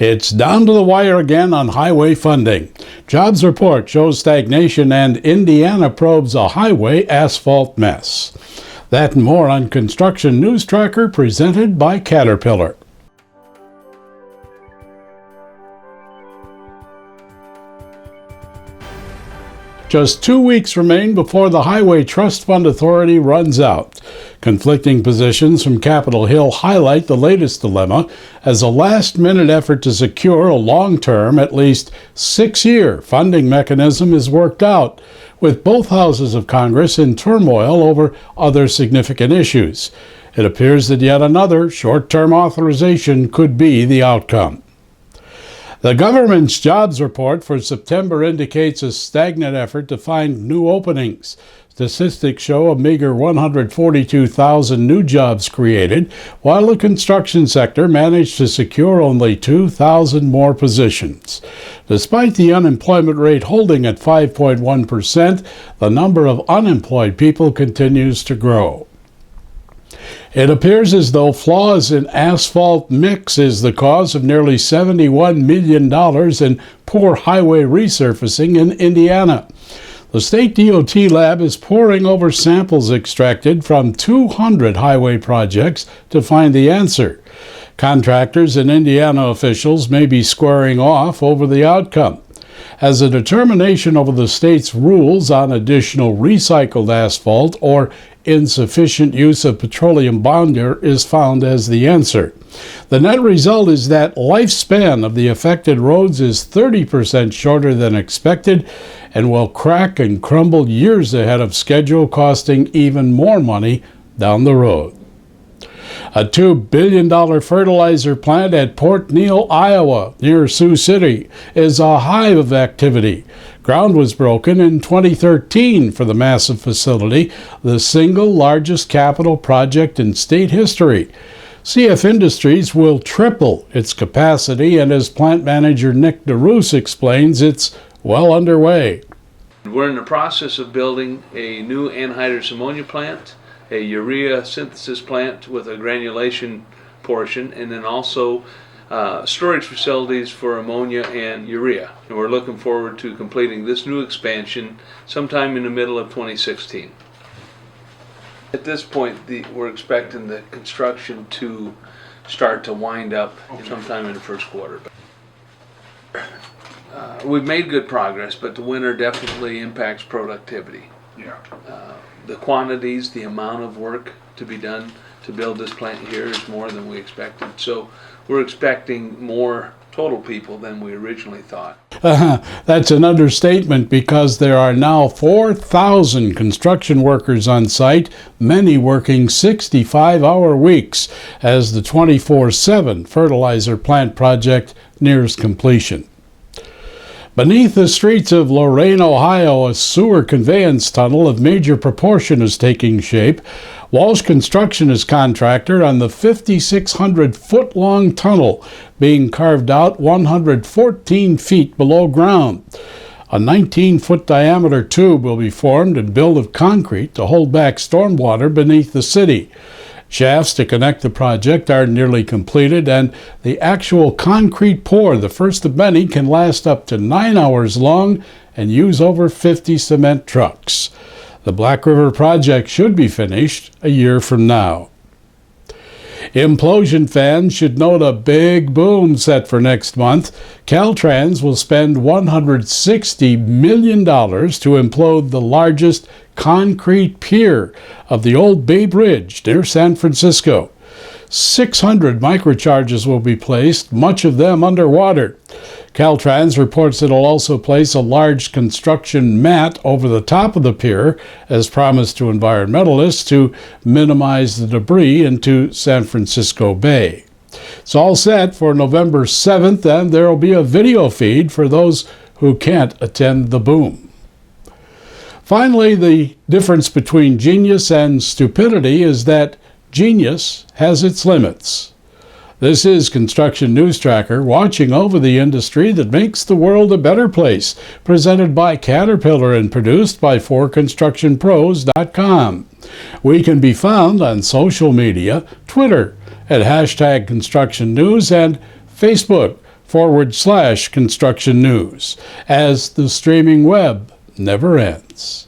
It's down to the wire again on highway funding. Jobs report shows stagnation and Indiana probes a highway asphalt mess. That and more on Construction News Tracker presented by Caterpillar. Just 2 weeks remain before the Highway Trust Fund Authority runs out. Conflicting positions from Capitol Hill highlight the latest dilemma as a last-minute effort to secure a long-term, at least 6-year funding mechanism is worked out, with both houses of Congress in turmoil over other significant issues. It appears that yet another short-term authorization could be the outcome. The government's jobs report for September indicates a stagnant effort to find new openings. Statistics show a meager 142,000 new jobs created, while the construction sector managed to secure only 2,000 more positions. Despite the unemployment rate holding at 5.1%, the number of unemployed people continues to grow. It appears as though flaws in asphalt mix is the cause of nearly $71 million in poor highway resurfacing in Indiana. The state DOT lab is poring over samples extracted from 200 highway projects to find the answer. Contractors and Indiana officials may be squaring off over the outcome. As a determination over the state's rules on additional recycled asphalt or insufficient use of petroleum binder is found as the answer. The net result is that lifespan of the affected roads is 30% shorter than expected and will crack and crumble years ahead of schedule, costing even more money down the road. A $2 billion fertilizer plant at Port Neal, Iowa, near Sioux City, is a hive of activity. Ground was broken in 2013 for the massive facility, the single largest capital project in state history. CF Industries will triple its capacity, and as plant manager Nick DeRoos explains, it's well underway. We're in the process of building a new anhydrous ammonia plant, a urea synthesis plant with a granulation portion, and then also storage facilities for ammonia and urea. And we're looking forward to completing this new expansion sometime in the middle of 2016. At this point, we're expecting the construction to start to wind up sometime in the first quarter. We've made good progress, but the winter definitely impacts productivity. Yeah. The quantities, the amount of work to be done to build this plant here is more than we expected. So we're expecting more total people than we originally thought. That's an understatement, because there are now 4,000 construction workers on site, many working 65-hour weeks, as the 24/7 fertilizer plant project nears completion. Beneath the streets of Lorain, Ohio, a sewer conveyance tunnel of major proportion is taking shape. Walsh Construction is contractor on the 5,600-foot-long tunnel being carved out 114 feet below ground. A 19-foot diameter tube will be formed and built of concrete to hold back stormwater beneath the city. Shafts to connect the project are nearly completed, and the actual concrete pour, the first of many, can last up to 9 hours long and use over 50 cement trucks. The Black River project should be finished a year from now. Implosion fans should note a big boom set for next month. Caltrans will spend $160 million to implode the largest concrete pier of the old Bay Bridge near San Francisco. 600 microcharges will be placed, much of them underwater. Caltrans reports it'll also place a large construction mat over the top of the pier, as promised to environmentalists, to minimize the debris into San Francisco Bay. It's all set for November 7th, and there will be a video feed for those who can't attend the boom. Finally, the difference between genius and stupidity is that genius has its limits. This is Construction News Tracker, watching over the industry that makes the world a better place, presented by Caterpillar and produced by 4constructionpros.com. We can be found on social media, Twitter at #ConstructionNews, and Facebook facebook.com/construction news, as the streaming web never ends.